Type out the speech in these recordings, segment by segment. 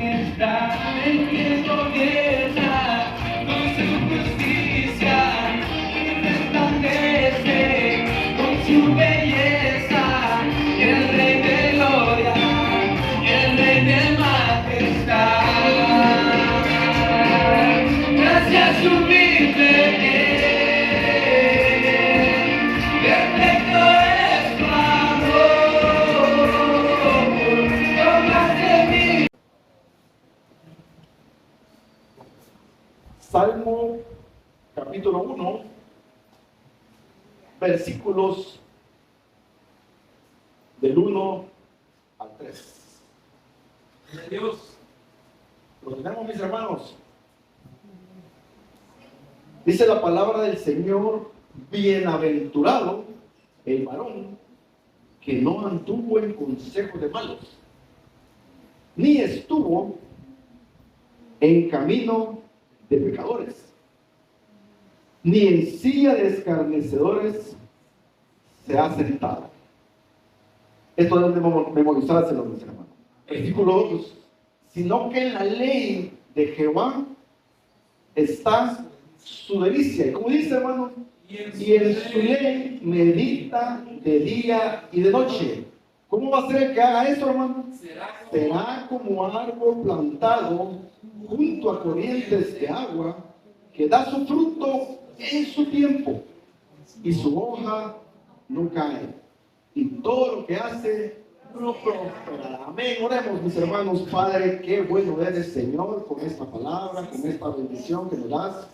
majestad, en quien gobierna con su justicia y resplandece con su belleza. El Rey de gloria, el Rey de majestad. Gracias sublime. Salmo capítulo 1, versículos del 1 al 3. Dios. ¿Lo tenemos, mis hermanos? Dice la palabra del Señor: bienaventurado el varón que no anduvo en consejo de malos, ni estuvo en camino de pecadores, ni en silla de escarnecedores se ha sentado. Esto debemos memorizárselo, mis hermanos. Versículo 2: sino que en la ley de Jehová está su delicia. Y como dice, hermano, y en su ley medita de día y de noche. ¿Cómo va a ser que haga eso, hermano? Será como árbol plantado junto a corrientes de agua, que da su fruto en su tiempo, y su hoja no cae, y todo lo que hace no prosperará. Amén. Oremos, mis hermanos. Padre, qué bueno eres, Señor, con esta palabra, con esta bendición que nos das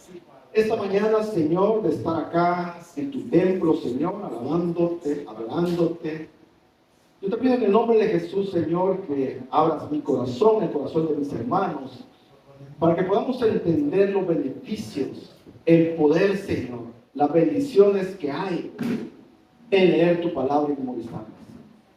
esta mañana, Señor, de estar acá en tu templo, Señor, alabándote, adorándote. Yo te pido en el nombre de Jesús, Señor, que abras mi corazón, el corazón de mis hermanos, para que podamos entender los beneficios, el poder, Señor, las bendiciones que hay en leer tu palabra y memorizarlas.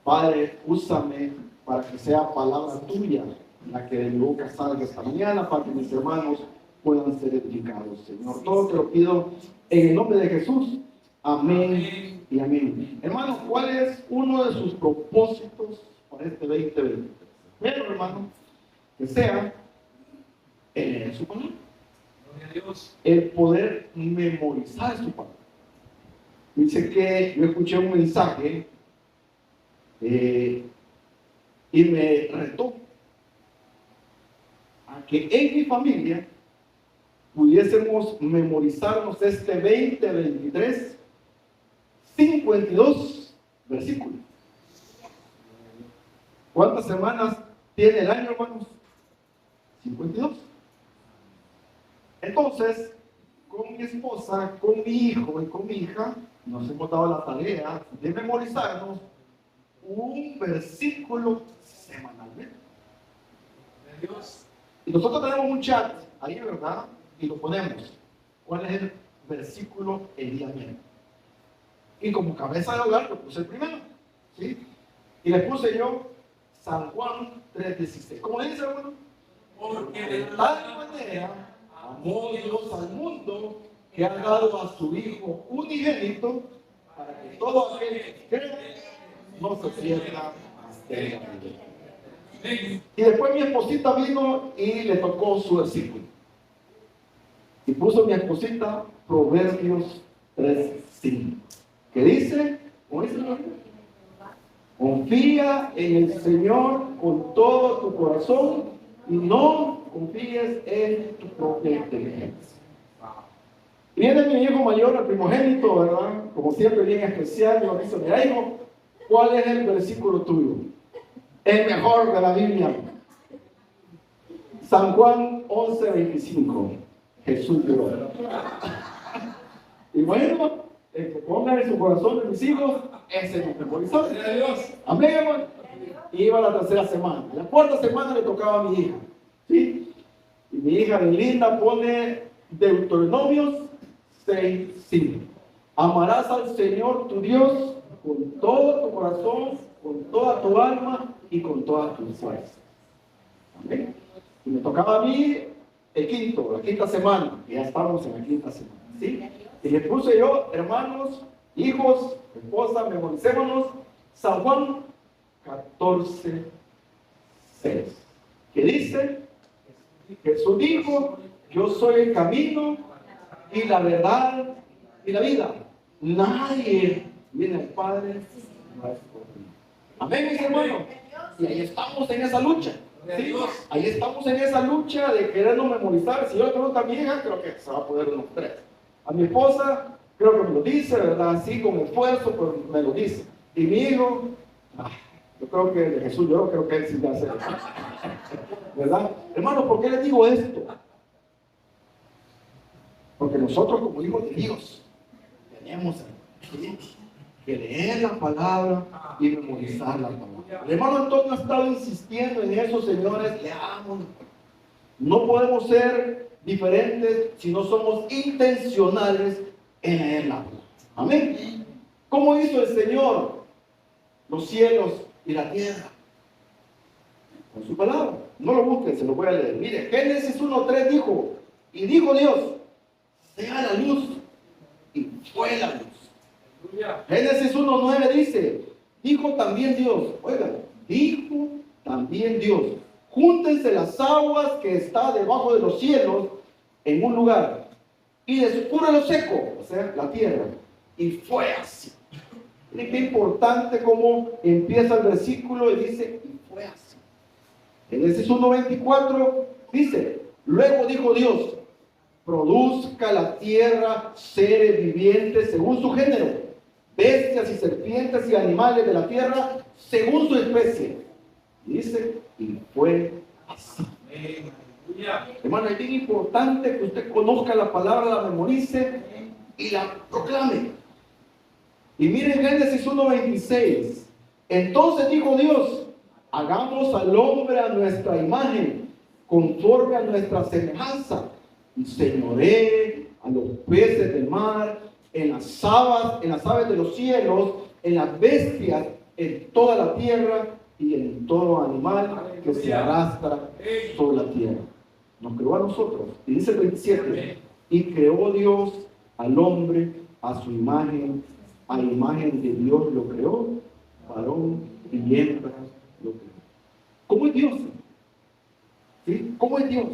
Padre, úsame para que sea palabra tuya la que de mi boca salga esta mañana, para que mis hermanos puedan ser edificados, Señor. Todo te lo pido en el nombre de Jesús. Amén y amén. Hermanos, ¿cuál es uno de sus propósitos para este 2020? Primero, hermano, que sea su palabra. El poder memorizar su palabra. Dice que yo escuché un mensaje y me retó a que en mi familia pudiésemos memorizarnos este 2023 52 versículos. ¿Cuántas semanas tiene el año, hermanos? 52. Entonces, con mi esposa, con mi hijo y con mi hija, nos hemos dado la tarea de memorizarnos un versículo semanalmente. Y nosotros tenemos un chat ahí, ¿verdad? Y lo ponemos. ¿Cuál es el versículo el día mismo? Y como cabeza de hogar lo puse el primero, ¿sí? Y le puse yo San Juan 3:16. ¿Cómo dice, hermano? Porque de tal manera amó Dios al mundo que ha dado a su Hijo unigénito, para que todo aquel que cree no se pierda, mas tenga vida. Y después mi esposita vino y le tocó su versículo. Y puso mi esposita Proverbios 3:5. ¿Qué dice? ¿Cómo dice? Confía en el Señor con todo tu corazón y no confíes en tu propia inteligencia. Viene mi hijo mayor, el primogénito, ¿verdad? Como siempre, bien especial. Yo me dice: mira, hijo, ¿cuál es el versículo tuyo? El mejor de la Biblia. San Juan 11:25. Jesús lloró. Y bueno, el que ponga en su corazón de mis hijos, ese es mi memorizador. Amén, hermano. Y iba la tercera semana. La cuarta semana le tocaba a mi hija, ¿sí? Y mi hija de linda pone Deuteronomios 6:5. Amarás al Señor tu Dios con todo tu corazón, con toda tu alma y con todas tus fuerzas. ¿Amén? Y me tocaba a mí la quinta semana. Y ya estamos en la quinta semana, ¿sí? Y le puse yo: hermanos, hijos, esposa, memoricémonos San Juan 14:6, que dice: Jesús dijo, yo soy el camino y la verdad y la vida. Nadie viene al Padre no es por mí. Amén, mis hermanos. Y ahí estamos en esa lucha. ¿Sí? Ahí estamos en esa lucha de querernos memorizar. Si yo le pregunto a mi hija, creo que se va a poder unos 3. A mi esposa, creo que me lo dice, ¿verdad? Así con esfuerzo, pero me lo dice. Y mi hijo, yo creo que de Jesús, yo creo que él sí va a hacer. ¿Verdad? Hermano, ¿por qué les digo esto? Porque nosotros como hijos de Dios tenemos que leer la palabra y memorizar la palabra. El hermano Antonio ha estado insistiendo en eso, señores, leamos. No podemos ser diferentes si no somos intencionales en leer la palabra. Amén. ¿Cómo hizo el Señor los cielos y la tierra? Con su palabra. No lo busquen, se lo voy a leer. Mire, Génesis 1:3 dijo, y dijo Dios, sea la luz, y fue la luz. Génesis 1:9 dice, dijo también Dios, oigan, dijo también Dios, júntense las aguas que está debajo de los cielos en un lugar, y descubre lo seco, o sea, la tierra, y fue así. Miren qué importante cómo empieza el versículo y dice, y fue así. Génesis 1:24 dice, luego dijo Dios, produzca la tierra seres vivientes según su género, bestias y serpientes y animales de la tierra según su especie. Dice, y fue así. Hermano, es bien importante que usted conozca la palabra, la memorice y la proclame. Y miren Génesis 1:26. Entonces dijo Dios, hagamos al hombre a nuestra imagen, conforme a nuestra semejanza, y señoree a los peces del mar, en las aves de los cielos, en las bestias, en toda la tierra y en todo animal que se arrastra sobre la tierra. Nos creó a nosotros. Y dice el 27, y creó Dios al hombre a su imagen, a imagen de Dios lo creó, varón y hembra lo creó. ¿Cómo es Dios? ¿Sí? ¿Cómo es Dios?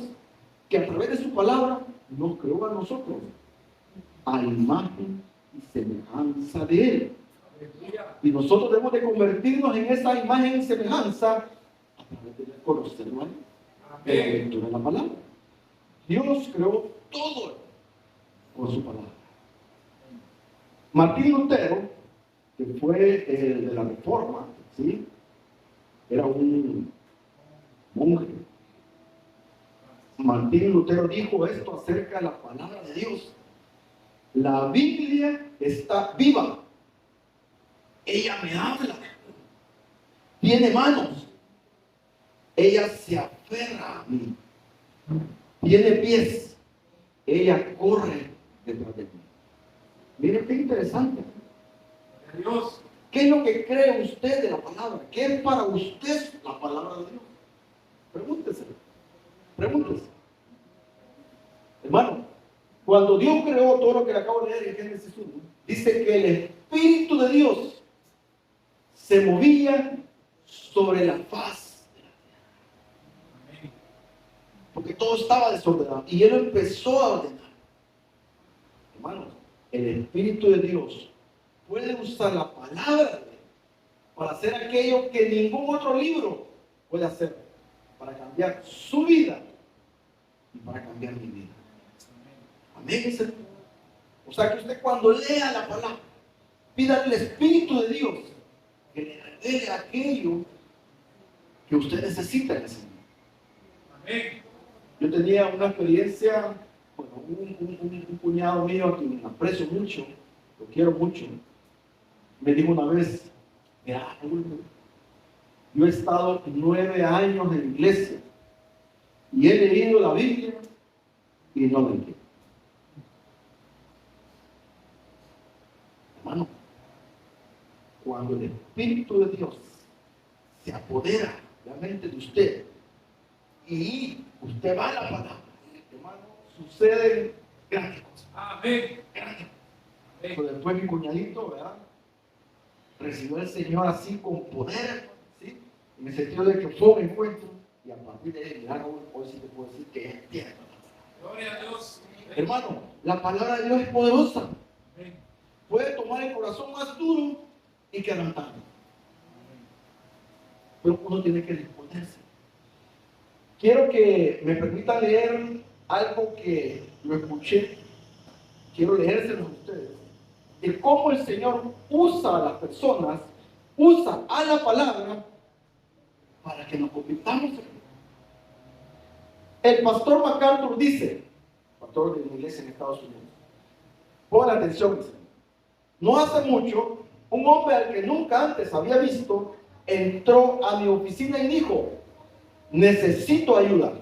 Que a través de su palabra nos creó a nosotros a imagen y semejanza de Él. Y nosotros debemos de convertirnos en esa imagen y semejanza a través de conocerlo, de la lectura de la palabra. Dios creó todo por su palabra. Martín Lutero, que fue el de la Reforma, ¿sí? Era un monje. Martín Lutero dijo esto acerca de la palabra de Dios. La Biblia está viva. Ella me habla. Tiene manos. Ella se aferra a mí. Tiene pies. Ella corre detrás de mí. Miren qué interesante. Dios. ¿Qué es lo que cree usted de la palabra? ¿Qué es para usted la palabra de Dios? Pregúntese. Pregúntese. Hermano, cuando Dios creó todo lo que le acabo de leer en Génesis 1, dice que el Espíritu de Dios se movía sobre la faz de la tierra. Porque todo estaba desordenado. Y Él empezó a ordenar. Hermanos, el Espíritu de Dios puede usar la palabra de Dios para hacer aquello que ningún otro libro puede hacer, para cambiar su vida y para cambiar mi vida. Amén. O sea que usted cuando lea la palabra, pida al Espíritu de Dios que le revele aquello que usted necesita en ese momento. Amén. Yo tenía una experiencia, bueno, un cuñado mío a quien aprecio mucho, lo quiero mucho, me dijo una vez, mira, yo he estado 9 años en la iglesia y he leído la Biblia y no la entiendo. Hermano, cuando el Espíritu de Dios se apodera de la mente de usted y usted va a la palabra, hermano, suceden grandes cosas. Amén. Grandes. Pero después mi cuñadito, ¿verdad? Recibió al Señor así con poder, ¿sí? En el sentido de que fue un encuentro Y a partir de ahí, mira, hoy sí te puedo decir que entiendo. Gloria a Dios. Hermano, la palabra de Dios es poderosa. Amén. Puede tomar el corazón más duro y quebrantarlo. Pero uno tiene que disponerse. Quiero que me permitan leer algo que lo escuché. Quiero leérselos a ustedes. De cómo el Señor usa a las personas, usa a la palabra para que nos convirtamos en él. El pastor MacArthur dice, pastor de una iglesia en Estados Unidos, pongan atención, no hace mucho, un hombre al que nunca antes había visto entró a mi oficina y dijo: necesito ayuda,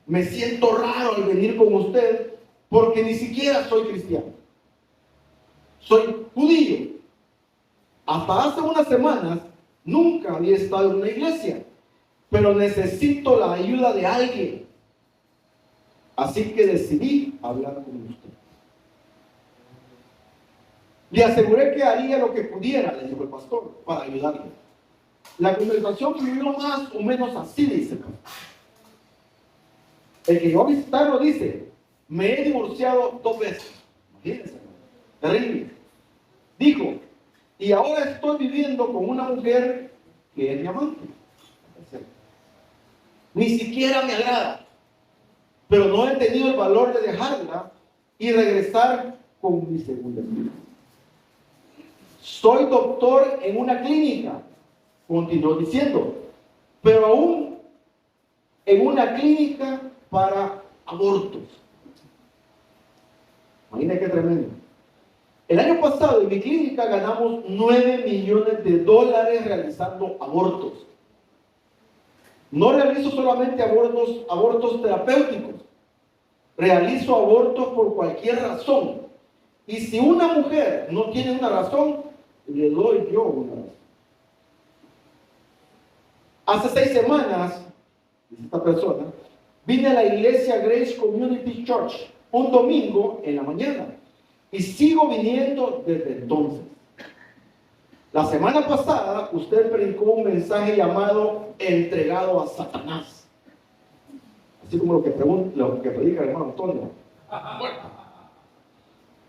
me siento raro al venir con usted porque ni siquiera soy cristiano, soy judío. Hasta hace unas semanas nunca había estado en una iglesia, pero necesito la ayuda de alguien, así que decidí hablar con usted. Le aseguré que haría lo que pudiera, le dijo el pastor, para ayudarle. La conversación fluyó más o menos así, dice. El que llegó a visitarlo dice: me he divorciado 2 veces. Imagínense, terrible. Dijo: y ahora estoy viviendo con una mujer que es mi amante. Ni siquiera me agrada, pero no he tenido el valor de dejarla y regresar con mi segunda esposa. Soy doctor en una clínica, continuó diciendo, pero aún en una clínica para abortos. Imagina qué tremendo. El año pasado en mi clínica ganamos $9 millones realizando abortos. No realizo solamente abortos terapéuticos, realizo abortos por cualquier razón. Y si una mujer no tiene una razón, le doy yo una razón. Hace 6 semanas, dice esta persona, vine a la iglesia Grace Community Church un domingo en la mañana y sigo viniendo desde entonces. La semana pasada usted predicó un mensaje llamado entregado a Satanás, así como lo que predica el hermano Antonio. Bueno,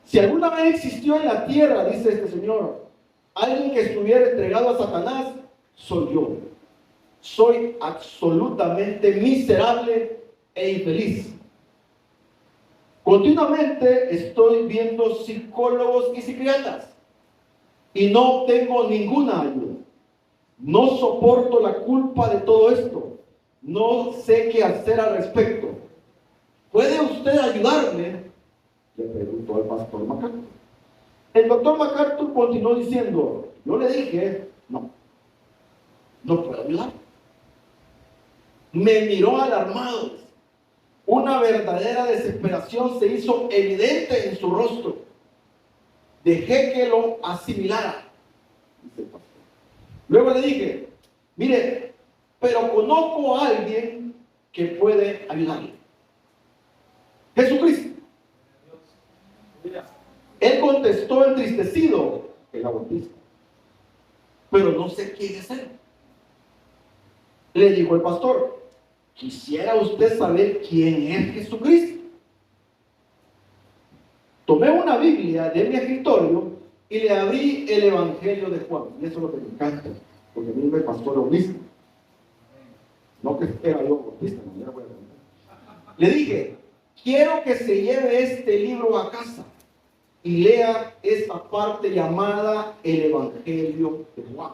si alguna vez existió en la tierra, dice este señor, alguien que estuviera entregado a Satanás, soy yo. Soy absolutamente miserable e infeliz. Continuamente estoy viendo psicólogos y psiquiatras y no obtengo ninguna ayuda. No soporto la culpa de todo esto. No sé qué hacer al respecto. ¿Puede usted ayudarme?, le preguntó al pastor MacArthur. El doctor MacArthur continuó diciendo: yo le dije, no puedo ayudar. Me miró alarmado. Una verdadera desesperación se hizo evidente en su rostro. Dejé que lo asimilara, dice el pastor. Luego le dije: mire, pero conozco a alguien que puede ayudarle. Jesucristo. Él contestó entristecido: el abortista. Pero no sé quién es él. Le dijo el pastor: ¿quisiera usted saber quién es Jesucristo? Tomé una Biblia de mi escritorio y le abrí el Evangelio de Juan. Y eso es lo que me encanta, porque a mí me pasó lo mismo. No que era yo abortista, no, ya voy a contar. Le dije: quiero que se lleve este libro a casa y lea esta parte llamada el Evangelio de Juan.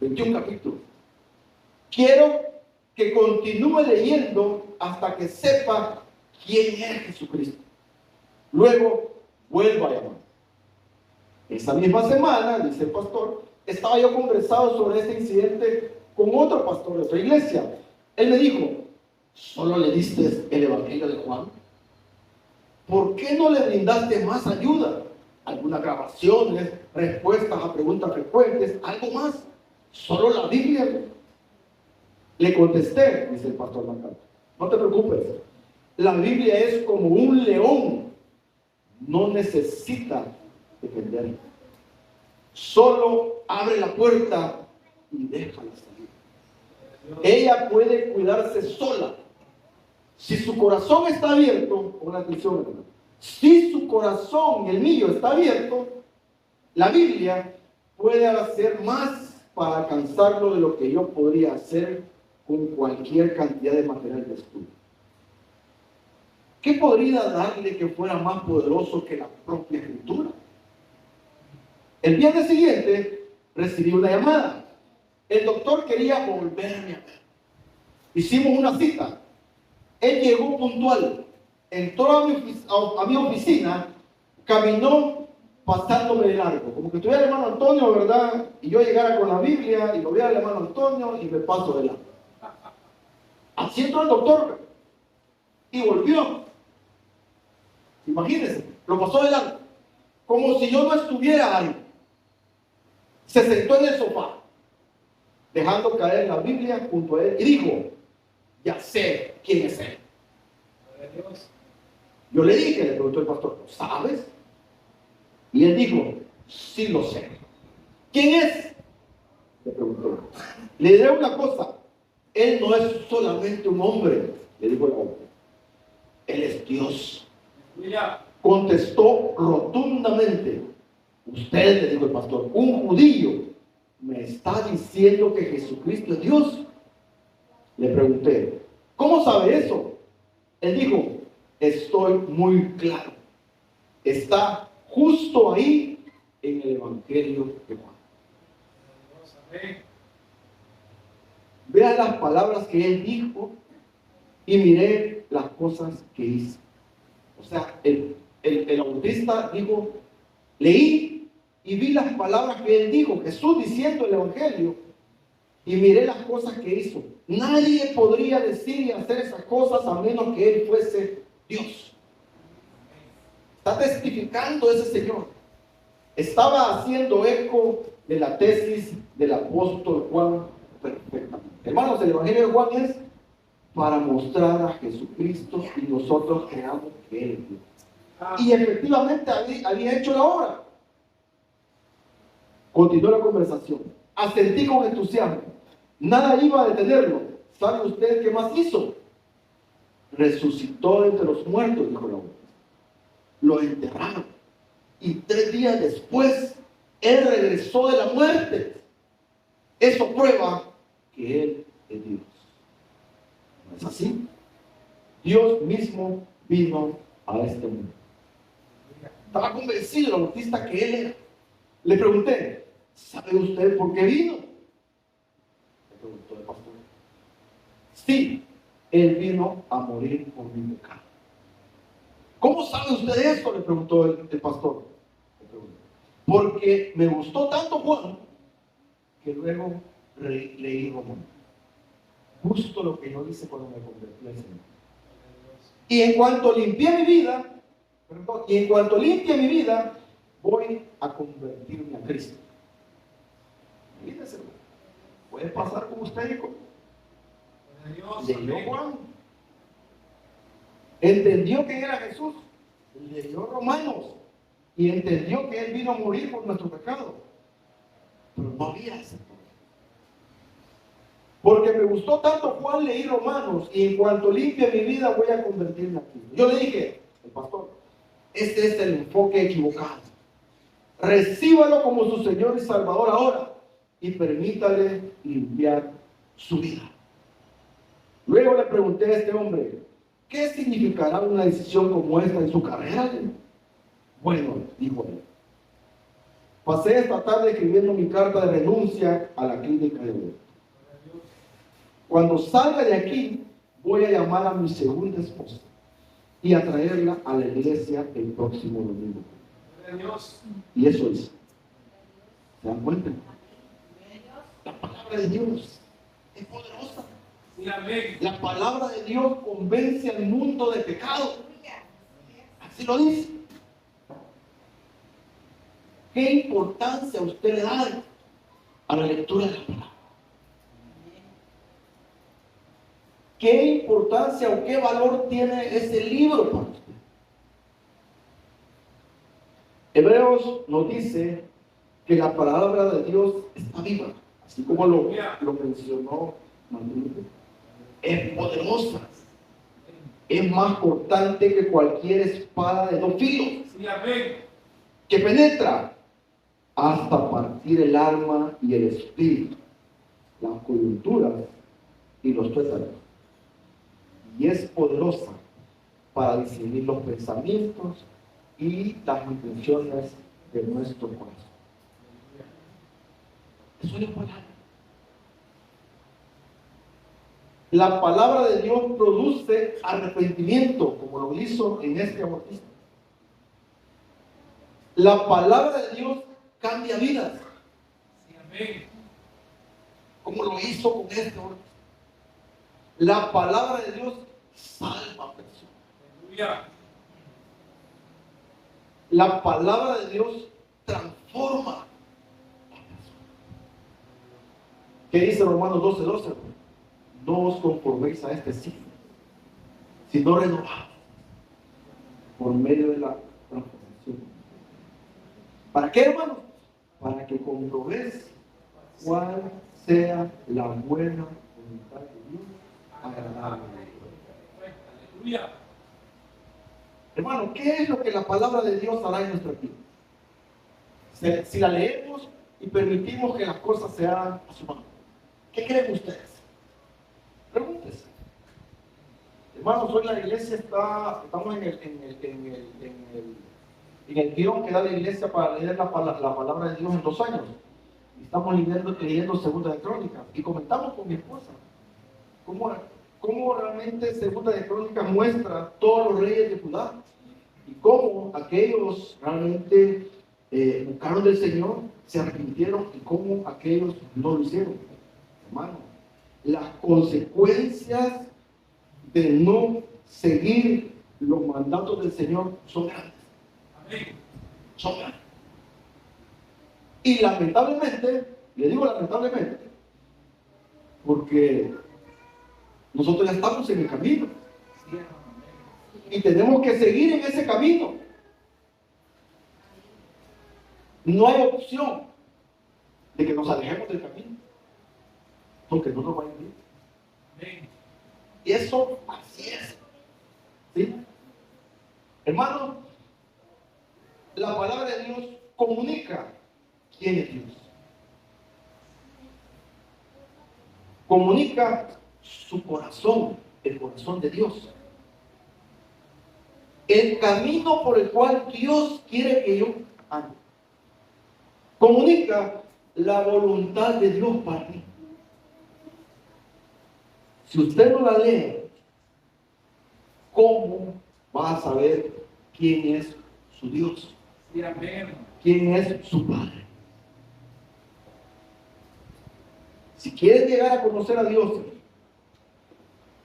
21 capítulos. Quiero que continúe leyendo hasta que sepa quién es Jesucristo. Luego vuelva a llamar. Esa misma semana, dice el pastor, estaba yo conversando sobre este incidente con otro pastor de otra iglesia. Él me dijo: ¿solo le diste el Evangelio de Juan? ¿Por qué no le brindaste más ayuda? Algunas grabaciones, respuestas a preguntas frecuentes, algo más. Solo la Biblia. Le contesté, dice el pastor MacArthur: no te preocupes, la Biblia es como un león, no necesita defenderla. Solo abre la puerta y déjala salir. Ella puede cuidarse sola. Si su corazón está abierto, con atención, hermano. Si su corazón, el mío, está abierto, la Biblia puede hacer más para alcanzarlo de lo que yo podría hacer con cualquier cantidad de material de estudio. ¿Qué podría darle que fuera más poderoso que la propia Escritura? El viernes siguiente recibí una llamada. El doctor quería volverme a ver. Hicimos una cita. Él llegó puntual. Entró a mi oficina, caminó pasándome de largo. Como que estuviera el hermano Antonio, ¿verdad? Y yo llegara con la Biblia y lo viera el hermano Antonio y me paso de largo. Así entró el doctor y volvió. Imagínense, lo pasó de largo. Como si yo no estuviera ahí. Se sentó en el sofá, dejando caer la Biblia junto a él y dijo: ya sé quién es él. Yo le dije, le preguntó el pastor, ¿sabes? Y él dijo, sí lo sé. ¿Quién es? Le preguntó. Le diré una cosa, él no es solamente un hombre, le dijo el hombre. Él es Dios. Contestó rotundamente. Usted, le dijo el pastor, un judío, me está diciendo que Jesucristo es Dios. Le pregunté, ¿cómo sabe eso? Él dijo, estoy muy claro. Está justo ahí en el Evangelio de Juan. Vea las palabras que él dijo y miré las cosas que hizo. O sea, el autista dijo, leí y vi las palabras que él dijo, Jesús diciendo el Evangelio, y miré las cosas que hizo. Nadie podría decir y hacer esas cosas a menos que él fuese Dios. Está testificando ese Señor. Estaba haciendo eco de la tesis del apóstol Juan perfectamente. Hermanos, el Evangelio de Juan es para mostrar a Jesucristo y nosotros creamos que Él es Dios. Y efectivamente había hecho la obra. Continuó la conversación. Asentí con entusiasmo. Nada iba a detenerlo. ¿Sabe usted qué más hizo? Resucitó entre los muertos, dijo la voz. Lo enterraron. Y 3 días después, Él regresó de la muerte. Eso prueba que Él es Dios. ¿No es así? Dios mismo vino a este mundo. Estaba convencido el bautista que Él era. Le pregunté, ¿sabe usted por qué vino? Le preguntó el pastor. Sí, Él vino a morir por mi pecado. ¿Cómo sabe usted eso? Le preguntó el pastor. Porque me gustó tanto Juan que luego leí Romano. Justo lo que yo hice cuando me convertí al Señor. Y en cuanto limpie mi vida, voy a convertirme a Cristo. Fíjense, puede pasar con usted y con leyó Juan, entendió quién era Jesús, leyó Romanos y entendió que Él vino a morir por nuestro pecado, pero no había ese poder. Porque me gustó tanto Juan, leí Romanos y en cuanto limpie mi vida voy a convertirme a Cristo. Yo le dije, el pastor, este es el enfoque equivocado. Recíbalo como su Señor y Salvador ahora y permítale limpiar su vida. Luego le pregunté a este hombre, ¿qué significará una decisión como esta en su carrera? Bueno, dijo él, pasé esta tarde escribiendo mi carta de renuncia a la clínica de hoy. Cuando salga de aquí, voy a llamar a mi segunda esposa y a traerla a la iglesia el próximo domingo. Y eso hice. ¿Se dan cuenta? La palabra de Dios es poderosa. La palabra de Dios convence al mundo de pecado. Así lo dice. ¿Qué importancia usted le da a la lectura de la palabra? ¿Qué importancia o qué valor tiene ese libro para usted? Hebreos nos dice que la palabra de Dios está viva, así como lo mencionó Es poderosa. Es más cortante que cualquier espada de dos filos. Sí, amén. Que penetra hasta partir el alma y el espíritu, las coyunturas y los tuétanos. Y es poderosa para discernir los pensamientos y las intenciones de nuestro corazón. Eso es la palabra. La palabra de Dios produce arrepentimiento, como lo hizo en este bautismo. La palabra de Dios cambia vidas, Sí, amén. como lo hizo con este bautismo. La palabra de Dios salva personas. Aleluya. La palabra de Dios transforma a personas. ¿Qué dice Romanos 12:12? No os conforméis a este siglo, sino renovados por medio de la transformación. ¿Para qué, hermanos? Para que comprobéis cuál sea la buena voluntad de Dios, agradable. Aleluya. Hermano, ¿qué es lo que la palabra de Dios hará en nuestra vida? Si la leemos y permitimos que las cosas se hagan a su mano, ¿qué creen ustedes? Pregúntese. Hermanos, hoy la iglesia estamos en el guión que da la iglesia para leer la palabra de Dios en 2 años. Y estamos leyendo Segunda de Crónicas. Y comentamos con mi esposa cómo realmente Segunda de Crónicas muestra todos los reyes de Judá. Y cómo aquellos realmente buscaron del Señor, se arrepintieron y cómo aquellos no lo hicieron. Hermano, las consecuencias de no seguir los mandatos del Señor son grandes. Amén. Son grandes. Y lamentablemente, le digo lamentablemente, porque nosotros ya estamos en el camino Sí, amén. y tenemos que seguir en ese camino. No hay opción de que nos alejemos del camino, porque no nos va a ir bien. Amén. Y eso así es. ¿Sí? Hermano, la palabra de Dios comunica quién es Dios. Comunica su corazón, el corazón de Dios. El camino por el cual Dios quiere que yo ande. Comunica la voluntad de Dios para mí. Si usted no la lee, ¿cómo va a saber quién es su Dios? Sí, amén. ¿Quién es su Padre? Si quieres llegar a conocer a Dios,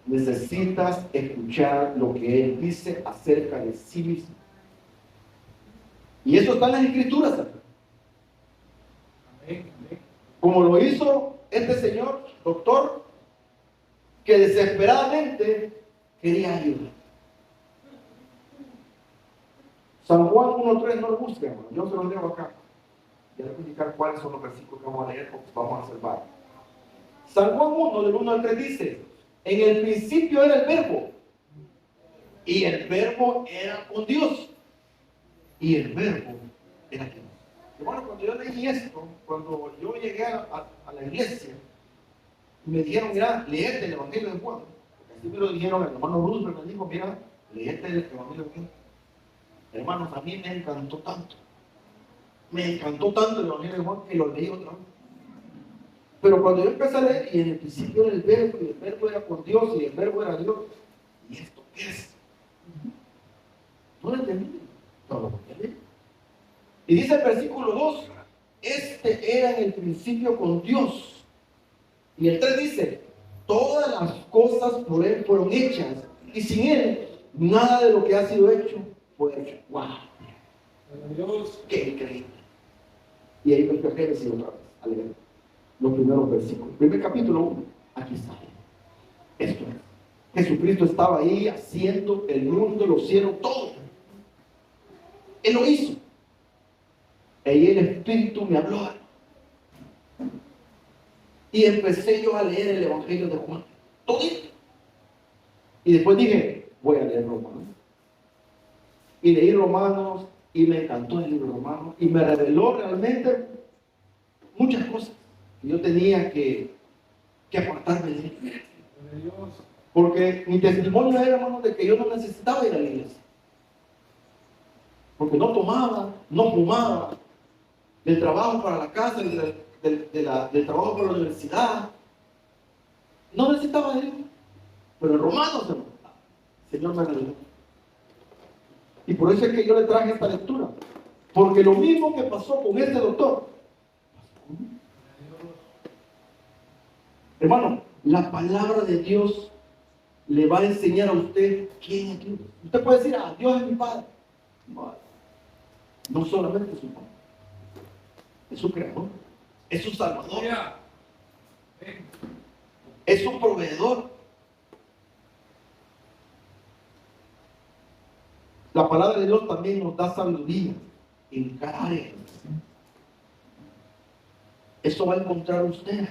necesitas escuchar lo que Él dice acerca de sí mismo. Y eso está en las Escrituras. Amén. Amén. Como lo hizo este señor, doctor, que desesperadamente quería ayuda. San Juan 1:3 no lo busca, hermano. Yo se lo leo acá. Y voy a explicar cuáles son los versículos que vamos a leer, porque vamos a observar. San Juan 1, del 1 al 3 dice: en el principio era el verbo, y el verbo era con Dios, y el verbo era Dios. Y bueno, cuando yo leí esto, cuando yo llegué a la iglesia, me dijeron: mira, léete el Evangelio de Juan. Porque así me lo dijeron, el hermano Roosevelt me dijo: mira, léete el Evangelio de Juan. Hermanos, a mí me encantó tanto. Me encantó tanto el Evangelio de Juan que lo leí otra vez. Pero cuando yo empecé a leer, y en el principio era el verbo, y el verbo era con Dios, y el verbo era Dios, ¿y esto qué es? No lo entendí. No lo entendí. Y dice el versículo 2: este era en el principio con Dios. Y el 3 dice: todas las cosas por Él fueron hechas, y sin Él nada de lo que ha sido hecho fue hecho. ¡Wow! Dios. ¡Qué increíble! Y ahí me fui a Génesis otra vez, a leer los primeros versículos. Primer capítulo 1, aquí está. Esto es. Jesucristo estaba ahí haciendo el mundo, los cielos, todo. Él lo hizo. Y el Espíritu me habló. Y empecé yo a leer el Evangelio de Juan. Todito. Y después dije, voy a leer Romanos. Y leí Romanos y me encantó el libro de Romanos. Y me reveló realmente muchas cosas que yo tenía que apartarme de él. Gloria a Dios. Porque mi testimonio era, hermano, de que yo no necesitaba ir a la iglesia. Porque no tomaba, no fumaba. Del trabajo para la casa, del trabajo para la universidad. No necesitaba de Dios. Pero en Romanos, hermano, el Señor me reveló. Y por eso es que yo le traje esta lectura. Porque lo mismo que pasó con este doctor. Hermano, la palabra de Dios le va a enseñar a usted quién es Dios. Usted puede decir, Dios es mi Padre. No, no solamente es su Padre. Es su Creador. Es su Salvador. Gloria. Amén. Es su proveedor. La palabra de Dios también nos da sabiduría en cada área. Eso va a encontrar usted.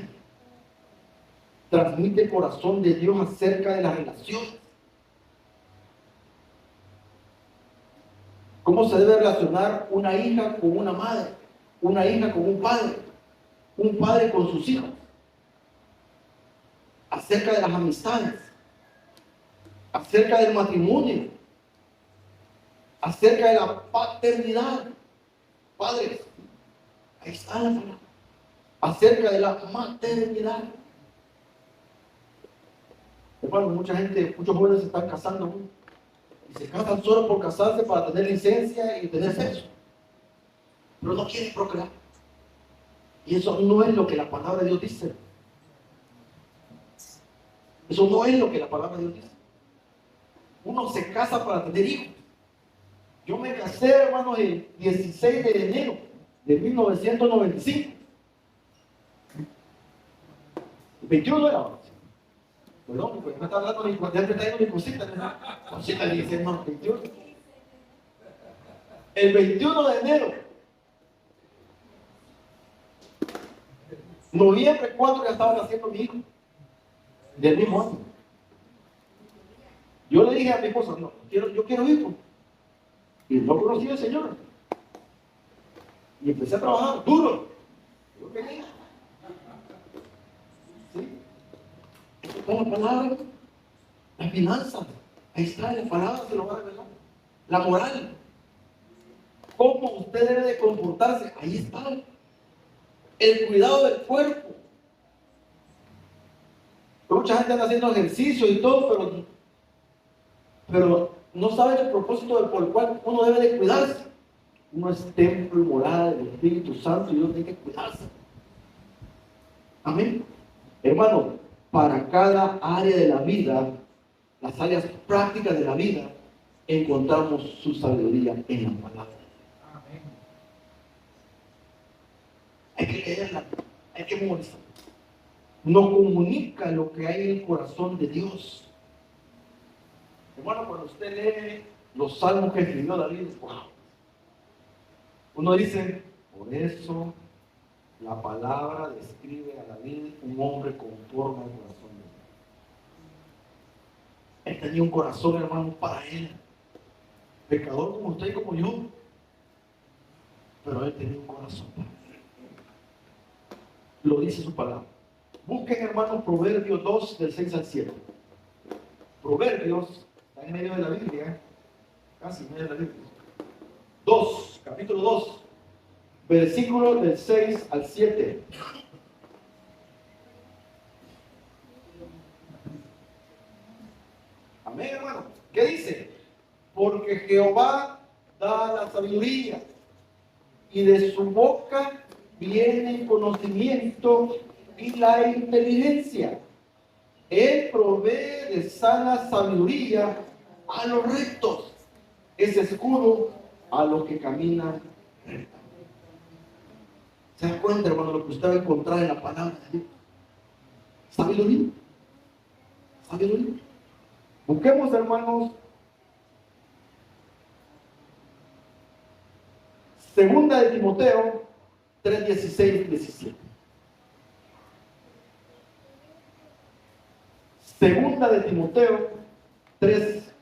Transmite el corazón de Dios acerca de las relaciones. ¿Cómo se debe relacionar una hija con una madre? Una hija con un padre con sus hijos. Acerca de las amistades. Acerca del matrimonio. Acerca de la paternidad. Padres, ahí está la palabra. Acerca de la maternidad. Hermano, mucha gente, muchos jóvenes se están casando, ¿no? Y se casan solo por casarse para tener licencia y tener sexo. Pero no quieren procrear. Y eso no es lo que la palabra de Dios dice. Eso no es lo que la palabra de Dios dice. Uno se casa para tener hijos. Yo me casé, hermanos, el 16 de enero de 1995. El 21 era. Perdón, porque me está hablando ya me está yendo mi cosita. Cosita le dice, hermano, 21. El 21 de enero. Noviembre 4 ya estaba naciendo mi hijo. Del mismo año. Yo le dije a mi esposa, no, yo quiero hijo. Y no conocí al Señor. Y empecé a trabajar duro. Yo quería. ¿Sí? Esto está en la palabra. La finanza. Ahí está, en la palabra se lo va a revelar. La moral. Cómo usted debe de comportarse. Ahí está. El cuidado del cuerpo. Mucha gente anda haciendo ejercicio y todo, pero no sabe el propósito por el cual uno debe de cuidarse. Uno es templo y morada del Espíritu Santo y uno tiene que cuidarse. Amén. Hermano, para cada área de la vida, las áreas prácticas de la vida, encontramos su sabiduría en la palabra. Amén. Hay que leerla, hay que memorizarla. Nos comunica lo que hay en el corazón de Dios. Hermano, cuando usted lee los salmos que escribió David, wow. Uno dice, por eso la palabra describe a David un hombre conforme al corazón de Dios. Él tenía un corazón, hermano, para él. Pecador como usted y como yo. Pero él tenía un corazón para él. Lo dice su palabra. Busquen, hermanos, Proverbios 2, del 6 al 7. Proverbios, está en medio de la Biblia, casi en medio de la Biblia. 2, capítulo 2, versículo del 6 al 7. Amén, hermano. ¿Qué dice? Porque Jehová da la sabiduría y de su boca viene el conocimiento y la inteligencia. Él provee de sana sabiduría a los rectos. Es escudo a los que caminan rectamente. ¿Se da cuenta, hermano, lo que usted va a encontrar en la palabra de Dios? Sabiduría. Sabiduría. Busquemos, hermanos, segunda de Timoteo 3, 16 y 17. Segunda de Timoteo 3,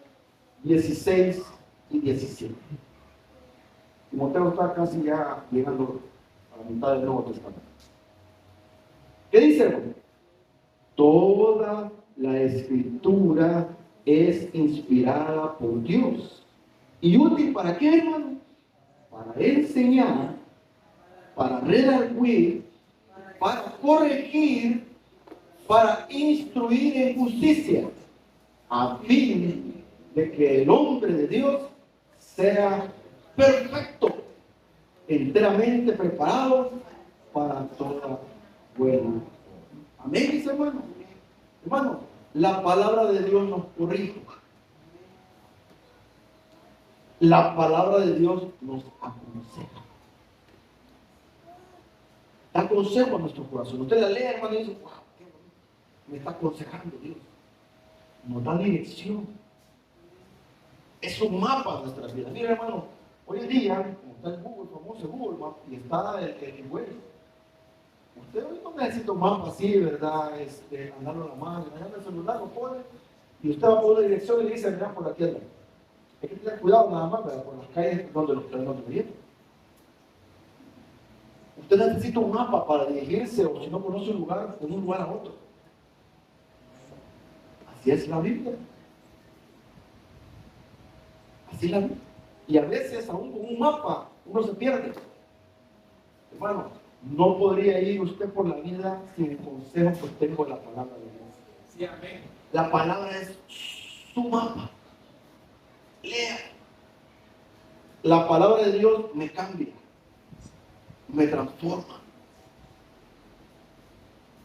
16 y 17. Timoteo está casi ya llegando a la mitad del Nuevo Testamento. ¿Qué dice, hermano? Toda la escritura es inspirada por Dios. ¿Y útil para qué, hermano? Para enseñar, para redarguir, para corregir, para instruir en justicia, a fin de que el hombre de Dios sea perfecto, enteramente preparado para toda buena obra. Amén, mis hermanos. Hermano, la palabra de Dios nos corrige. La palabra de Dios nos aconseja. Da consejo a nuestro corazón. Usted la lee, hermano, y dice, wow, qué bonito. Me está aconsejando Dios. Nos da dirección. Es un mapa de nuestra vida. Mira, hermano, hoy en día, como está el Google, el famoso Google Maps, y está el Waze, usted hoy no necesita un mapa así, ¿verdad? Andarlo en la mano, en el celular lo pone, y usted va a poner dirección y le dice, mira, por aquí anda. Hay que tener cuidado nada más, ¿verdad? Por las calles donde los trenes no vienen. Usted necesita un mapa para dirigirse, o si no conoce un lugar, de un lugar a otro. Así es la Biblia. Así la Biblia. Y a veces, aún con un mapa, uno se pierde. Hermano, no podría ir usted por la vida sin el consejo que tengo de la palabra de Dios. Sí, amén. La palabra es su mapa. Lea. La palabra de Dios me cambia, me transforma.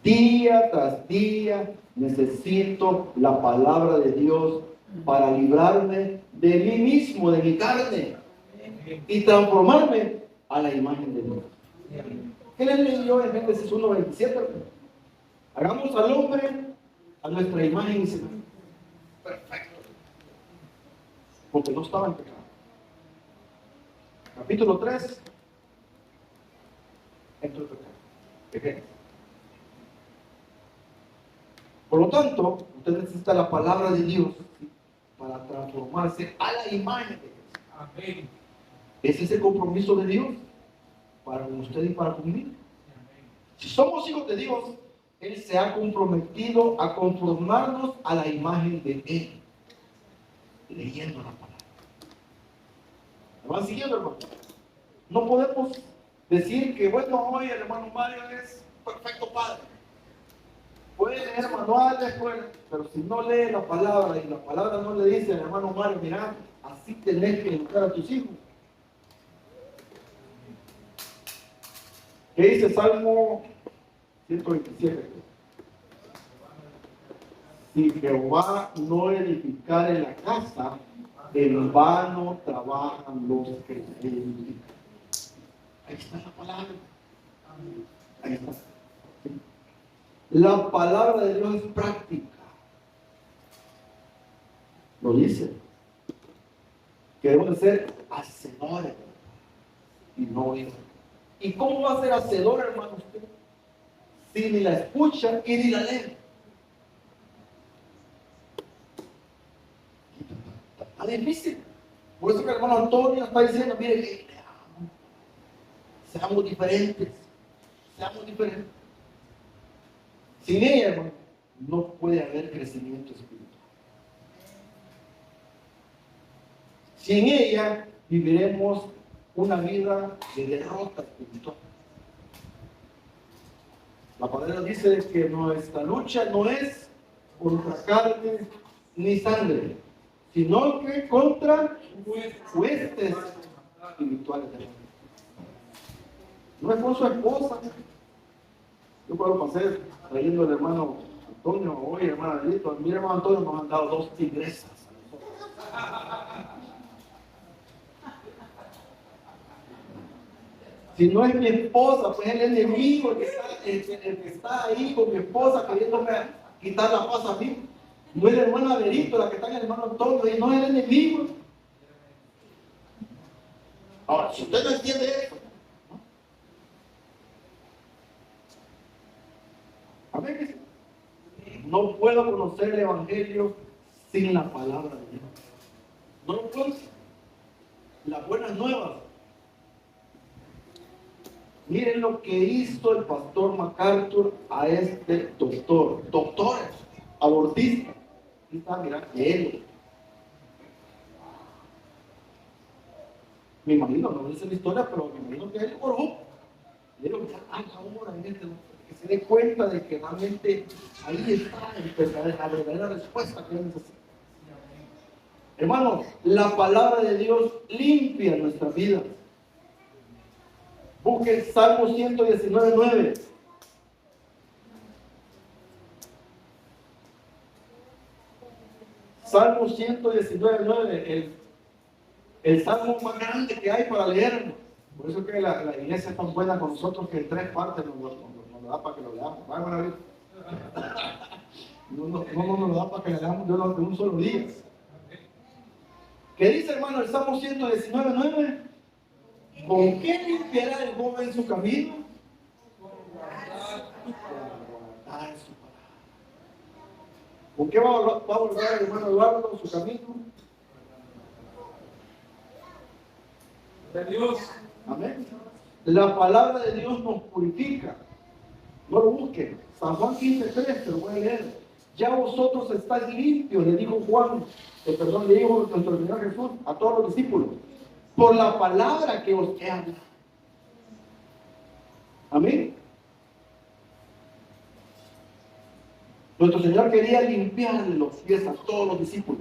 Día tras día necesito la palabra de Dios para librarme de mí mismo, de mi carne, y transformarme a la imagen de Dios. ¿Qué les leyó en Génesis 1:27? Hagamos al hombre a nuestra imagen y semejanza. Perfecto. Porque no estaba en pecado. Capítulo 3. Entró el pecado. ¿Qué? Por lo tanto, usted necesita la palabra de Dios para transformarse a la imagen de Dios. Amén. Ese es el compromiso de Dios para con usted y para conmigo. Si somos hijos de Dios, Él se ha comprometido a conformarnos a la imagen de Él, leyendo la palabra. ¿Me van siguiendo, hermano? No podemos decir que, bueno, hoy el hermano Mario es perfecto padre. Puede leer manuales, pero si no lee la palabra y la palabra no le dice al hermano Mario, mira, así tenés que educar a tus hijos. ¿Qué dice Salmo 127? Si Jehová no edificare la casa, en vano trabajan los que la edifican. Ahí está la palabra. Ahí está. La palabra de Dios es práctica. Lo dice. Que debemos de ser hacedores y no oidores. ¿Y cómo va a ser hacedor, hermano, usted? Si ni la escucha y ni la lee. Está difícil. Por eso que el hermano Antonio está diciendo, mire, seamos diferentes. Seamos diferentes. Sin ella, hermano, no puede haber crecimiento espiritual. Sin ella viviremos una vida de derrota espiritual. La palabra dice que nuestra lucha no es contra carne ni sangre, sino que contra huestes espirituales. No es con su esposa. Yo cuando pasé trayendo al hermano Antonio, oye, hermano Alito, mira, hermano Antonio, nos han dado 2 tigresas. Si no es mi esposa, pues es el enemigo el que está ahí con mi esposa queriéndome quitar la paz a mí. No es la hermana Verito la que está en el hermano Antonio, y no es el enemigo. Ahora, si usted no entiende eso, No puedo conocer el Evangelio sin la palabra de Dios. No lo puedo. Las buenas nuevas. Miren lo que hizo el pastor MacArthur a este doctor. Doctores, abortistas. Aquí está, mira, él. Me imagino, no dice la historia, pero me imagino que él oró. Le digo, ahora en este doctor, que se dé cuenta de que realmente ahí está la verdadera respuesta que él necesita. Hermanos, la palabra de Dios limpia nuestra vida. Busque Salmo 119:9. Salmo 119:9, el salmo más grande que hay para leer. Por eso que la iglesia es tan buena con nosotros que en 3 partes nos da para que lo leamos. Vamos a ver. No nos lo da para que lo leamos de un solo día. ¿Qué dice, hermano, el Salmo 119:9? ¿Con qué limpiará el joven su camino? Con guardar su palabra. ¿Con qué va a volver el hermano Eduardo su camino? De Dios. Amén. La palabra de Dios nos purifica. No lo busquen. San Juan 15:3, te lo voy a leer. Ya vosotros estáis limpios, le dijo Juan, le dijo nuestro Señor Jesús a todos los discípulos, por la palabra que os he hablado. Amén. Nuestro Señor quería limpiar los pies a todos los discípulos.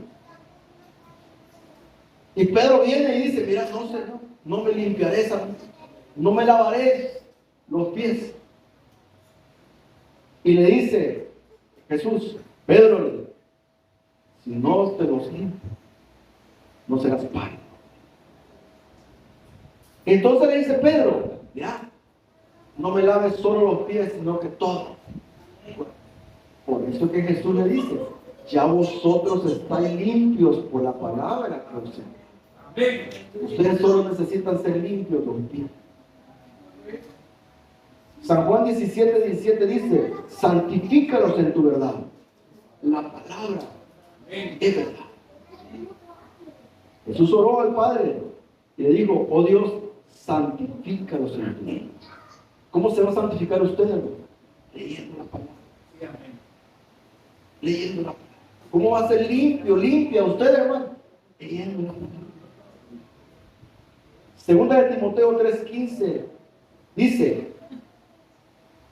Y Pedro viene y dice, mira, no, Señor, no me limpiaré no me lavaré los pies. Y le dice Jesús, Pedro, si no te los limpio, no serás pálido. Entonces le dice Pedro, ya, no me laves solo los pies, sino que todo. Por eso que Jesús le dice, ya vosotros estáis limpios por la palabra que os he. Ustedes solo necesitan ser limpios los pies. San Juan 17:17 dice, santifícalos en tu verdad. La palabra es verdad. Jesús oró al Padre y le dijo, oh Dios, santifícalos en tu verdad. ¿Cómo se va a santificar usted, hermano? Leyendo la palabra. Leyendo la palabra. ¿Cómo va a ser limpia usted, hermano? Leyendo la palabra. Segunda de Timoteo 3:15 dice,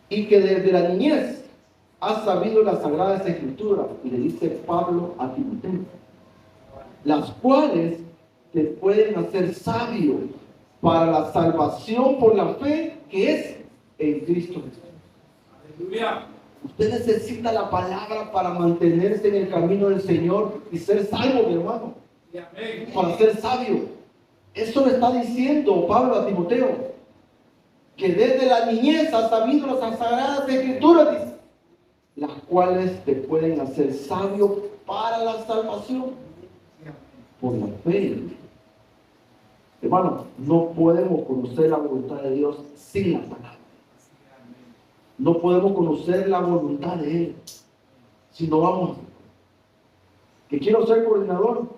y que desde la niñez has sabido las sagradas escrituras, y le dice Pablo a Timoteo, las cuales te pueden hacer sabio para la salvación por la fe que es en Cristo Jesús. Aleluya. Usted necesita la palabra para mantenerse en el camino del Señor y ser salvo, mi hermano. Para ser sabio. Eso le está diciendo Pablo a Timoteo, que desde la niñez has sabido las sagradas escrituras, dice, las cuales te pueden hacer sabio para la salvación por la fe. Hermano, no podemos conocer la voluntad de Dios sin la palabra. No podemos conocer la voluntad de Él si no vamos. Que quiero ser coordinador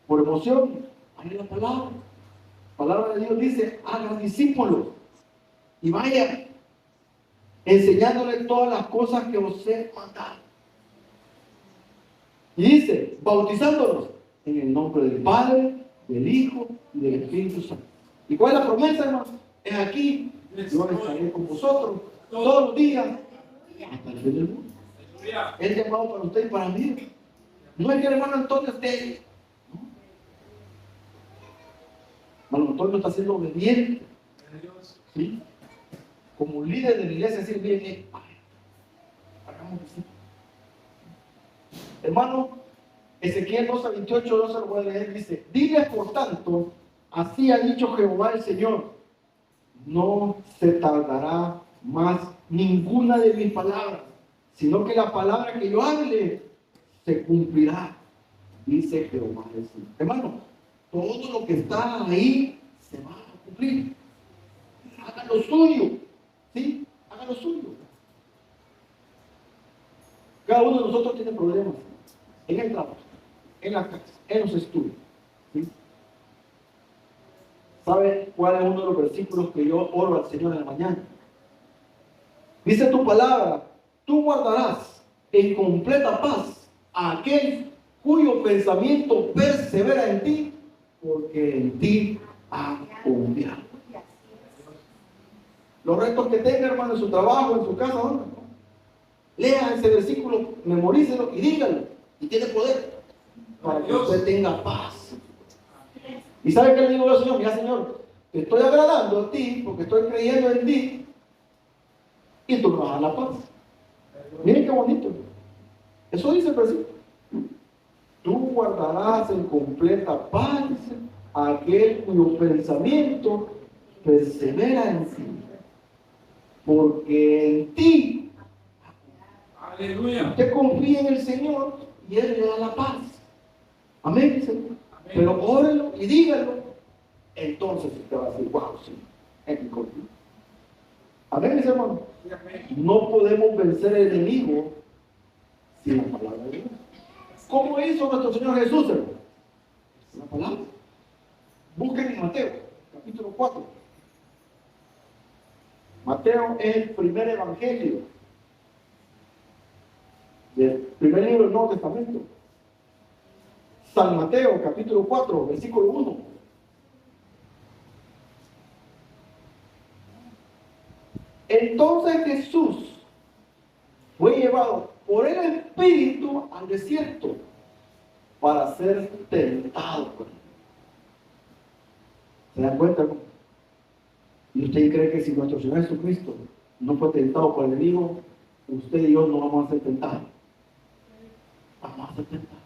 por emoción, hay la palabra. La palabra de Dios dice, hagan discípulos y vayan enseñándoles todas las cosas que os he mandado. Y dice, bautizándolos en el nombre del Padre, del Hijo y del Espíritu Santo. ¿Y cuál es la promesa, hermano? Es aquí, yo estaré con vosotros todos los días hasta el fin del mundo. Es llamado para usted y para mí. No es que el hermano Antonio esté, ¿no? Hermano Antonio está siendo obediente, ¿sí? Como líder de la iglesia, decir bien, hagamos así. Hermano, Ezequiel 12:28, no se lo voy a leer, dice, dile por tanto, así ha dicho Jehová el Señor, no se tardará más ninguna de mis palabras, sino que la palabra que yo hable se cumplirá, dice Jehová el Señor. Hermano, todo lo que está ahí se va a cumplir. Haga lo suyo, ¿sí? Haga lo suyo. Cada uno de nosotros tiene problemas en el trabajo, en la casa, en los estudios. ¿Sí? ¿Sabe cuál es uno de los versículos que yo oro al Señor en la mañana? Dice tu palabra, tú guardarás en completa paz a aquel cuyo pensamiento persevera en ti, porque en ti ha confiado. Los retos que tenga, hermano, en su trabajo, en su casa, ¿no? Lea ese versículo, memorícelo y dígalo. Y tiene poder para que usted tenga paz. ¿Y sabe qué le digo yo al Señor? Mira, Señor, te estoy agradando a ti porque estoy creyendo en ti y tú me vas a dar la paz. Miren qué bonito. Eso dice el versículo. Tú guardarás en completa paz a aquel cuyo pensamiento persevera en ti, porque en ti, Aleluya. usted confía en el Señor y Él le da la paz. Amén, Señor. Pero órelo y dígalo. Entonces usted va a decir, wow, Señor, es mi contigo. Amén, mis hermanos. No podemos vencer al enemigo sin la palabra de Dios. ¿Cómo hizo nuestro Señor Jesús, hermano? La palabra. Busquen en Mateo, capítulo 4. Mateo es el primer evangelio del primer libro del Nuevo Testamento. San Mateo, capítulo 4, versículo 1. Entonces Jesús fue llevado por el Espíritu al desierto para ser tentado por él. ¿Se dan cuenta, no? ¿Y usted cree que si nuestro Señor Jesucristo no fue tentado por el enemigo, usted y yo no vamos a ser tentados? Vamos a ser tentados.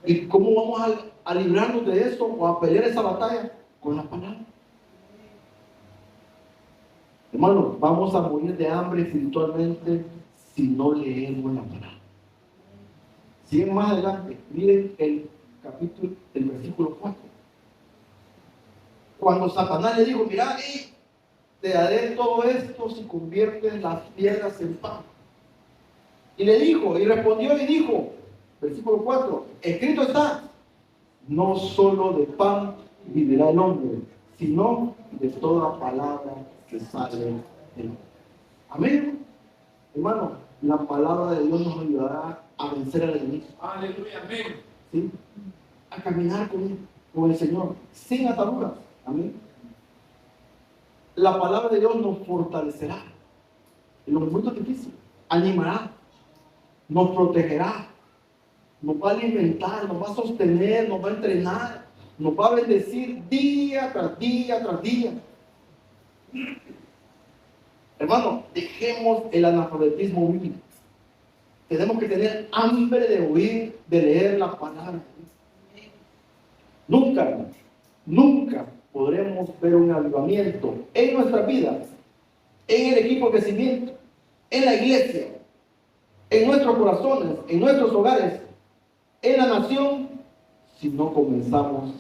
¿Y cómo vamos a librarnos de eso o a pelear esa batalla? Con la palabra. Hermanos, vamos a morir de hambre espiritualmente si no leemos la palabra. Siguen más adelante, miren el versículo 4. Cuando Satanás le dijo, mira, te daré todo esto si conviertes las piedras en pan. Y le dijo, y respondió y dijo, versículo 4, escrito está, no solo de pan vivirá el hombre, sino de toda palabra que sale del hombre. Amén. Hermano, la palabra de Dios nos ayudará a vencer al enemigo. Aleluya, amén. ¿Sí? A caminar con el Señor, sin ataduras. Amén. La palabra de Dios nos fortalecerá en los momentos difíciles, animará, nos protegerá, nos va a alimentar, nos va a sostener, nos va a entrenar, nos va a bendecir día tras día tras día. Hermano, dejemos el analfabetismo bíblico. Tenemos que tener hambre de oír, de leer la palabra. Nunca, hermano, nunca podremos ver un avivamiento en nuestras vidas, en el equipo de crecimiento, en la iglesia, en nuestros corazones, en nuestros hogares, en la nación, si no comenzamos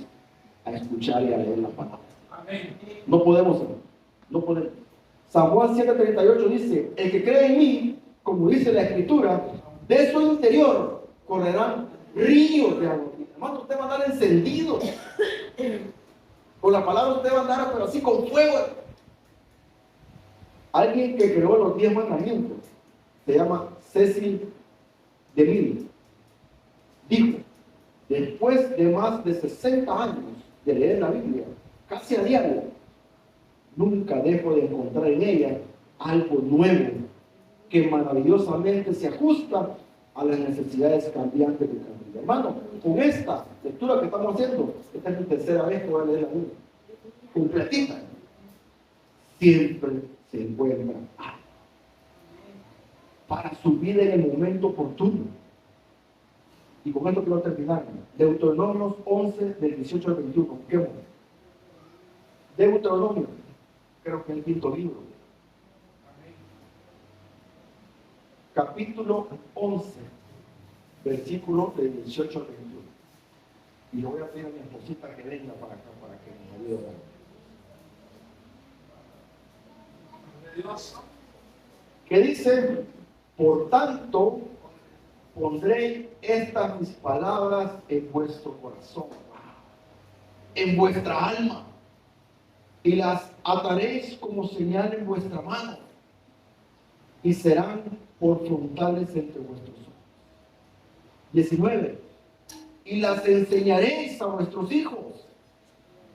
a escuchar y a leer la palabra. Amén. No podemos, hermano, no podemos. San Juan 7:38 dice, el que cree en mí, como dice la Escritura, de su interior correrán ríos de agua. Hermano, usted va a andar encendido. Con la palabra usted va a andar, pero así con fuego. Alguien que creó los 10 mandamientos, se llama Cecil DeMille, dijo, después de más de 60 años de leer la Biblia, casi a diario, nunca dejo de encontrar en ella algo nuevo que maravillosamente se ajusta a las necesidades cambiantes de cada día. Hermano, con esta lectura que estamos haciendo, esta es mi tercera vez que voy a leer la Biblia, completita, siempre se encuentra algo para su vida en el momento oportuno. Y con esto quiero terminar. Deuteronomios 11, del 18 al 21. Busquemos. Deuteronomio, creo que es el quinto libro. Capítulo 11, versículo del 18 al 21. Y le voy a pedir a mi esposita que venga para acá, para que nos ayude. De Dios. Que dice, por tanto, pondré estas mis palabras en vuestro corazón, en vuestra alma, y las ataréis como señal en vuestra mano, y serán por frontales entre vuestros ojos. 19. Y las enseñaréis a vuestros hijos,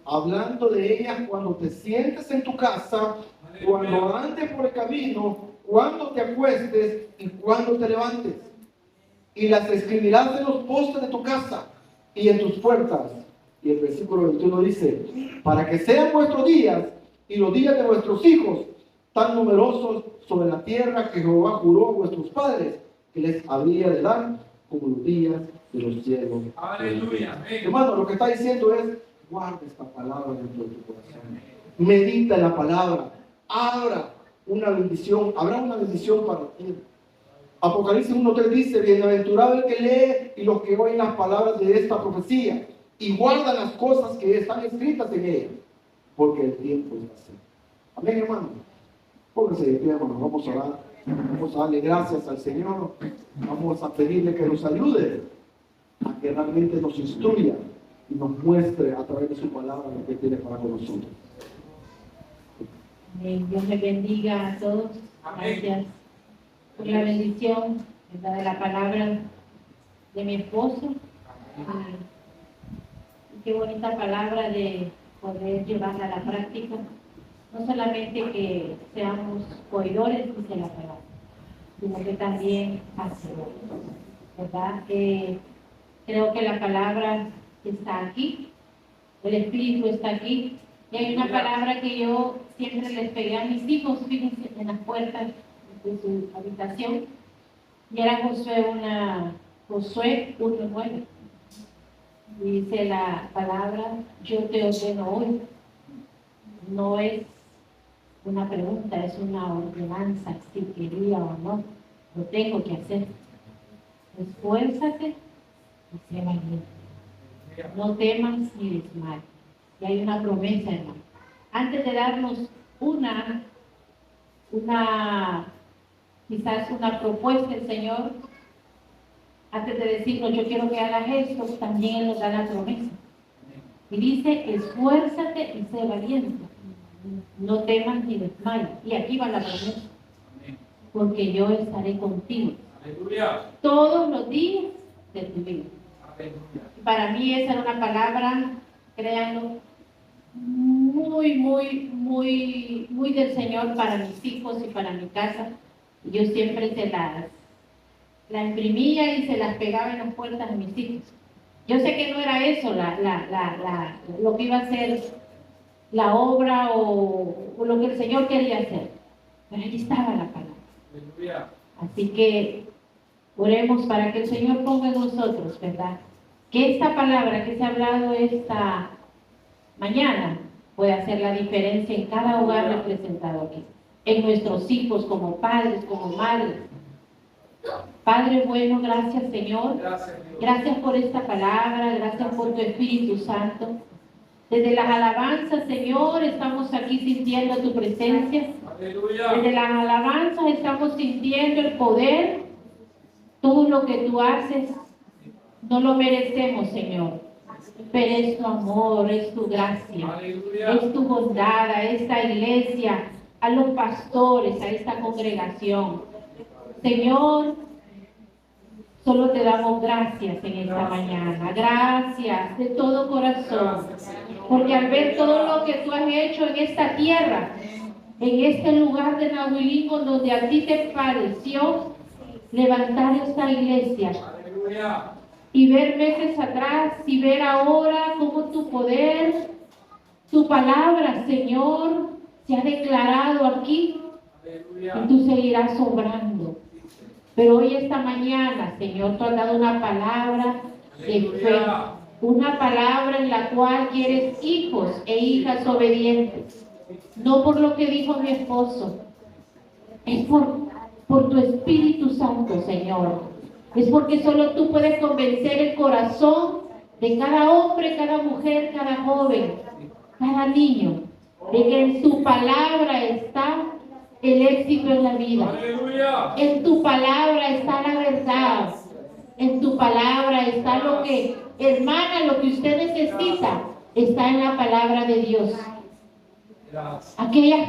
hablando de ellas cuando te sientes en tu casa, cuando andes por el camino, cuando te acuestes y cuando te levantes. Y las escribirás en los postes de tu casa y en tus puertas. Y el versículo 21 dice, para que sean vuestros días y los días de vuestros hijos tan numerosos sobre la tierra que Jehová juró a vuestros padres que les habría de dar, como los días de los cielos. Aleluya. Hermano, lo que está diciendo es, guarda esta palabra dentro de tu corazón. Medita en la palabra. Habrá una bendición para ti. Apocalipsis 1:3 dice, bienaventurado el que lee y los que oyen las palabras de esta profecía y guardan las cosas que están escritas en ella, porque el tiempo es así. Amén, hermano. Pónganse de pie, hermano. Vamos a orar. Vamos a darle gracias al Señor. Vamos a pedirle que nos ayude a que realmente nos instruya y nos muestre a través de su palabra lo que tiene para con nosotros. Amén. Dios les bendiga a todos. Gracias por la bendición, ¿verdad?, de la palabra de mi esposo. Y qué bonita palabra de poder llevarla a la práctica. No solamente que seamos oidores de la palabra, sino que también hacedores, ¿verdad? Creo que la palabra está aquí, el Espíritu está aquí. Y hay una palabra que yo siempre les pegué a mis hijos, fíjense, en las puertas de su habitación, y era Josué 1:9. Dice la palabra, yo te ordeno hoy. No es una pregunta, es una ordenanza, si quería o no, lo tengo que hacer. Esfuérzate y sé valiente. No temas ni desmayes. Y hay una promesa, hermano. Antes de darnos quizás una propuesta el Señor, antes de decirnos yo quiero que hagas esto, también Él nos da la promesa. Y dice, esfuérzate y sé valiente. No temas ni desmayes. Y aquí va la promesa. Porque yo estaré contigo. Aleluya. Todos los días de tu vida. Aleluya. Para mí esa era una palabra, créanlo, muy del Señor para mis hijos y para mi casa. Yo siempre la imprimía y se las pegaba en las puertas de mis hijos. Yo sé que no era eso lo que iba a ser la obra o lo que el Señor quería hacer, pero allí estaba la palabra. Aleluya. Así que oremos para que el Señor ponga en nosotros, ¿verdad?, que esta palabra que se ha hablado esta mañana puede hacer la diferencia en cada hogar representado aquí, en nuestros hijos, como padres, como madres. Padre bueno, gracias, Señor. Gracias por esta palabra, gracias por tu Espíritu Santo. Desde las alabanzas, Señor, estamos aquí sintiendo tu presencia. Aleluya. Desde las alabanzas estamos sintiendo el poder. Todo lo que tú haces no lo merecemos, Señor, pero es tu amor, es tu gracia, Aleluya. es tu bondad a esta iglesia, a los pastores, a esta congregación. Señor, solo te damos gracias en esta mañana. Gracias de todo corazón. Porque al ver todo lo que tú has hecho en esta tierra, en este lugar de Nahuilingo, donde a ti te pareció levantar esta iglesia, Aleluya. y ver meses atrás y ver ahora cómo tu poder, tu palabra, Señor, se ha declarado aquí, Aleluya. y tú seguirás obrando. Pero hoy, esta mañana, Señor, tú has dado una palabra de fe, una palabra en la cual quieres hijos e hijas obedientes. No por lo que dijo mi esposo, es por tu Espíritu Santo, Señor. Es porque solo tú puedes convencer el corazón de cada hombre, cada mujer, cada joven, cada niño, de que en tu palabra está el éxito en la vida. Aleluya. En tu palabra está la verdad. En tu palabra está lo que, hermana, lo que usted necesita, está en la palabra de Dios. Gracias. Aquellas